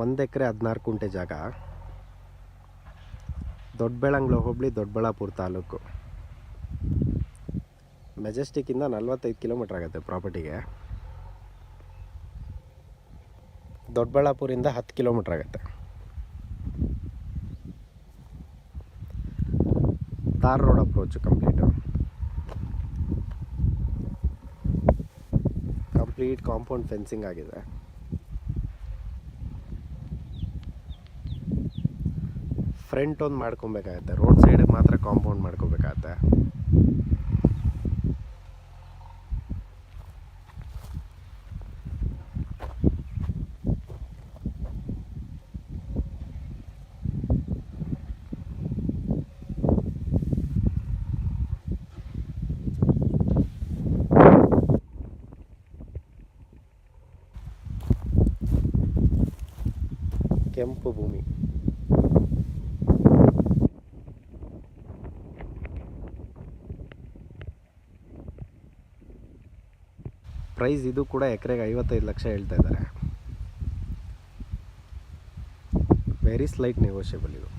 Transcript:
1 ಎಕರೆ 16 ಕುಂಟೆ ಜಾಗ, ದೊಡ್ಡಬೆಳಂಗ್ಲ ಹೋಬಳಿ, ದೊಡ್ಡಬಳ್ಳಾಪುರ ತಾಲೂಕು. ಮೆಜೆಸ್ಟಿಕ್ಕಿಂದ 45 ಕಿಲೋಮೀಟ್ರ್ ಆಗುತ್ತೆ ಪ್ರಾಪರ್ಟಿಗೆ. ದೊಡ್ಡಬಳ್ಳಾಪುರಿಂದ 10 ಕಿಲೋಮೀಟ್ರ್ ಆಗುತ್ತೆ. Tar road approach complete compound fencing ಆಗಿದೆ. ಫ್ರಂಟ್ ಒಂದು ಮಾಡ್ಕೊಬೇಕಾಗತ್ತೆ, ರೋಡ್ ಸೈಡಿಗೆ ಮಾತ್ರ ಕಾಂಪೌಂಡ್ ಮಾಡ್ಕೋಬೇಕಾಗತ್ತೆ. ಕೆಂಪು ಭೂಮಿ. ಪ್ರೈಸ್ ಇದು ಕೂಡ ಎಕರೆಗೆ 55 ಲಕ್ಷ ಹೇಳ್ತಾ ಇದ್ದಾರೆ. ವೆರಿ ಸ್ಲೈಟ್ ನೆಗೋಷಿಯಬಲ್ ಇದು.